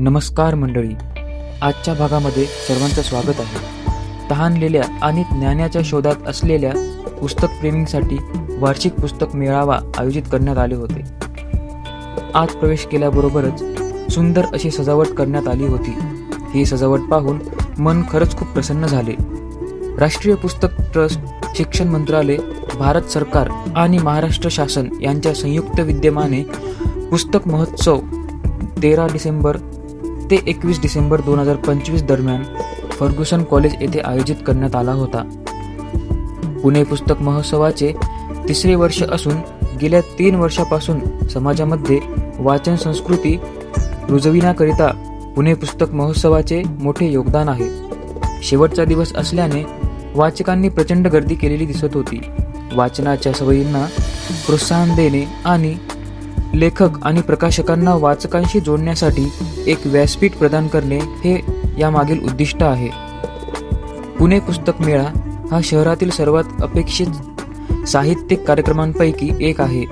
नमस्कार मंडळी, आजच्या भागामध्ये सर्वांचं स्वागत आहे. तहानलेल्या आणि ज्ञानाच्या शोधात असलेल्या पुस्तकप्रेमींसाठी वार्षिक पुस्तक मेळावा आयोजित करण्यात आले होते. आत प्रवेश केल्याबरोबरच सुंदर अशी सजावट करण्यात आली होती. ही सजावट पाहून मन खरंच खूप प्रसन्न झाले. राष्ट्रीय पुस्तक ट्रस्ट, शिक्षण मंत्रालय, भारत सरकार आणि महाराष्ट्र शासन यांच्या संयुक्त विद्यमाने पुस्तक महोत्सव 13 डिसेंबर ते 21 डिसेंबर 2025 दरम्यान फर्ग्युसन कॉलेज येथे आयोजित करण्यात आला होता. पुणे पुस्तक महोत्सवाचे तिसरे वर्ष असून गेल्या 3 वर्षापासून समाजामध्ये वाचन संस्कृती रुजविण्याकरिता पुणे पुस्तक महोत्सवाचे मोठे योगदान आहे. शेवटचा दिवस असल्याने वाचकांनी प्रचंड गर्दी केलेली दिसत होती. वाचनाच्या सवयींना प्रोत्साहन देणे आणि लेखक आणि प्रकाशकांना वाचकांशी जोडण्यासाठी एक व्यासपीठ प्रदान करणे हे यामागील उद्दिष्ट आहे. पुणे पुस्तक मेळा हा शहरातील सर्वात अपेक्षित साहित्यिक कार्यक्रमांपैकी एक आहे,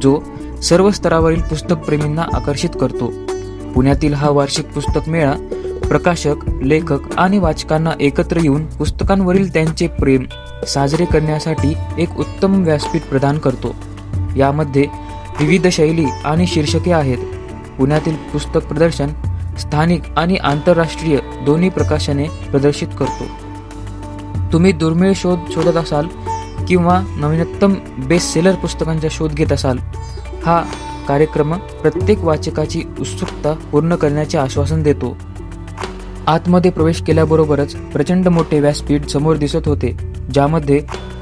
जो सर्व स्तरावरील पुस्तकप्रेमींना आकर्षित करतो. पुण्यातील हा वार्षिक पुस्तक मेळा प्रकाशक, लेखक आणि वाचकांना एकत्र येऊन पुस्तकांवरील त्यांचे प्रेम साजरे करण्यासाठी एक उत्तम व्यासपीठ प्रदान करतो. यामध्ये विविध शैली आणि शीर्षके आहेत. पुण्यातील पुस्तक प्रदर्शन स्थानिक आणि आंतरराष्ट्रीय दोन्ही प्रकाशने प्रदर्शित करतो. तुम्ही दुर्मिळ शोधत असाल किंवा नवीनतम बेस्ट सेलर पुस्तकांचा शोध घेत असाल, हा कार्यक्रम प्रत्येक वाचकाची उत्सुकता पूर्ण करण्याचे आश्वासन देतो. आतमध्ये प्रवेश केल्याबरोबरच प्रचंड मोठे व्यासपीठ समोर दिसत होते, ज्यामध्ये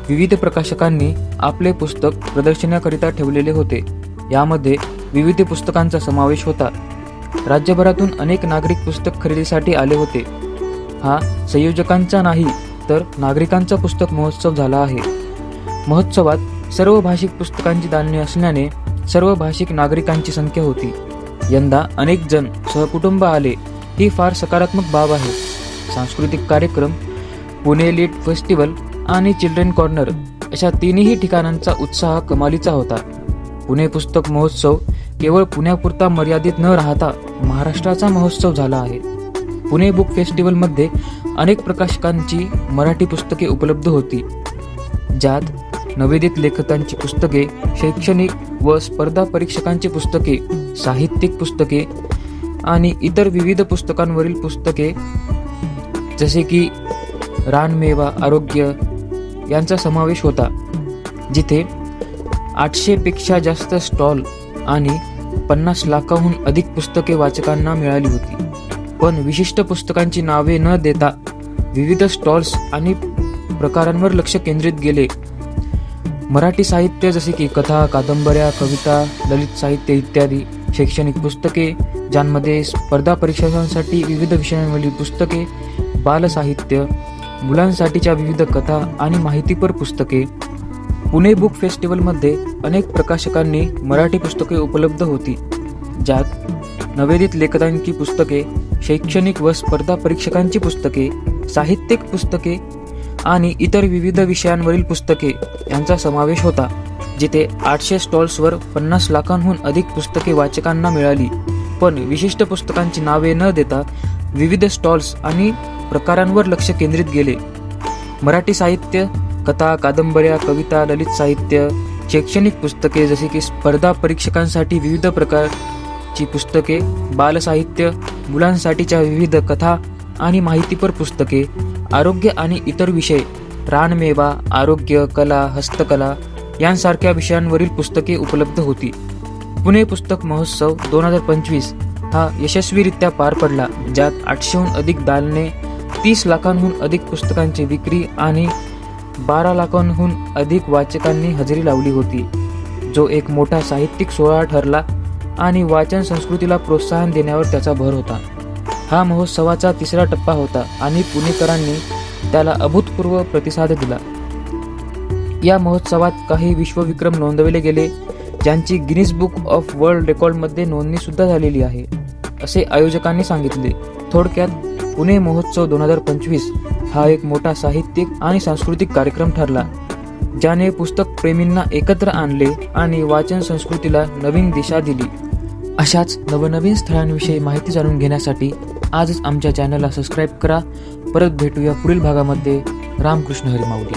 विविध प्रकाशकांनी आपले पुस्तक प्रदर्शनाकरिता ठेवलेले होते. यामध्ये विविध पुस्तकांचा समावेश होता. राज्यभरातून अनेक नागरिक पुस्तक खरेदीसाठी आले होते. हा संयोजकांचा नाही तर नागरिकांचा पुस्तक महोत्सव झाला आहे. महोत्सवात सर्व भाषिक पुस्तकांची दालने असल्याने सर्व भाषिक नागरिकांची संख्या होती. यंदा अनेक जण सहकुटुंब आले, ही फार सकारात्मक बाब आहे. सांस्कृतिक कार्यक्रम, पुणे लिट फेस्टिवल आणि चिल्ड्रन कॉर्नर अशा तिन्ही ठिकाणांचा उत्साह कमालीचा होता. पुणे पुस्तक महोत्सव केवळ पुण्यापुरता मर्यादित न राहता महाराष्ट्राचा महोत्सव झाला आहे. पुणे बुक फेस्टिवलमध्ये अनेक प्रकाशकांची मराठी पुस्तके उपलब्ध होती, ज्यात नवोदित लेखकांची पुस्तके, शैक्षणिक व स्पर्धा परीक्षकांची पुस्तके, साहित्यिक पुस्तके आणि इतर विविध पुस्तकांवरील पुस्तके जसे की रानमेवा, आरोग्य यांचा समावेश होता. जिथे 800 पेक्षा जास्त स्टॉल आणि 50 लाखाहून अधिक पुस्तके वाचकांना मिळाली होती. पण विशिष्ट पुस्तकांची नावे न देता विविध स्टॉल्स आणि प्रकारांवर लक्ष केंद्रित केले. मराठी साहित्य जसे की कथा, कादंबऱ्या, कविता, ललित साहित्य इत्यादी, शैक्षणिक पुस्तके ज्यांमध्ये स्पर्धा परीक्षांसाठी विविध विषयांवरील पुस्तके, बालसाहित्य, मुलांसाठीच्या विविध कथा आणि माहितीपर पुस्तके. पुणे बुक फेस्टिवलमध्ये अनेक प्रकाशकांनी मराठी पुस्तके उपलब्ध होती, ज्यात नवोदित लेखकांची पुस्तके, शैक्षणिक व स्पर्धा परीक्षकांची पुस्तके, साहित्यिक पुस्तके आणि इतर विविध विषयांवरील पुस्तके यांचा समावेश होता. जिथे 800 स्टॉल्सवर 50 लाखांहून अधिक पुस्तके वाचकांना मिळाली. पण विशिष्ट पुस्तकांची नावे न देता विविध स्टॉल्स आणि प्रकारांवर लक्ष केंद्रित केले. मराठी साहित्य, कथा, कादंबऱ्या, कविता, ललित साहित्य, शैक्षणिक पुस्तके जसे की स्पर्धा परीक्षकांसाठी विविध प्रकारची पुस्तके, बालसाहित्य, मुलांसाठीच्या विविध कथा आणि माहितीपर पुस्तके, आरोग्य आणि इतर विषय, रानमेवा, आरोग्य, कला, हस्तकला यांसारख्या विषयांवरील पुस्तके उपलब्ध होती. पुणे पुस्तक महोत्सव 2025 हा यशस्वीरित्या पार पडला, ज्यात 800हून अधिक दालने, 30 लाखांहून अधिक पुस्तकांची विक्री आणि 12 लाखांहून अधिक वाचकांनी हजेरी लावली होती, जो एक मोठा साहित्यिक सोहळा ठरला आणि वाचन संस्कृतीला प्रोत्साहन देण्यावर त्याचा भर होता. हा महोत्सवाचा तिसरा टप्पा होता आणि पुणेकरांनी त्याला अभूतपूर्व प्रतिसाद दिला. या महोत्सवात काही विश्वविक्रम नोंदवले गेले, ज्यांची गिनीज बुक ऑफ वर्ल्ड रेकॉर्डमध्ये नोंदणी सुद्धा झालेली आहे, असे आयोजकांनी सांगितले. थोडक्यात पुणे महोत्सव 2025 हा एक मोठा साहित्यिक आणि सांस्कृतिक कार्यक्रम ठरला, ज्याने पुस्तक प्रेमींना एकत्र आणले आणि वाचन संस्कृतीला नवीन दिशा दिली. अशाच नवनवीन स्थळांविषयी माहिती जाणून घेण्यासाठी आजच आमच्या चॅनलला सबस्क्राईब करा. परत भेटूया पुढील भागामध्ये. रामकृष्ण हरी माऊली.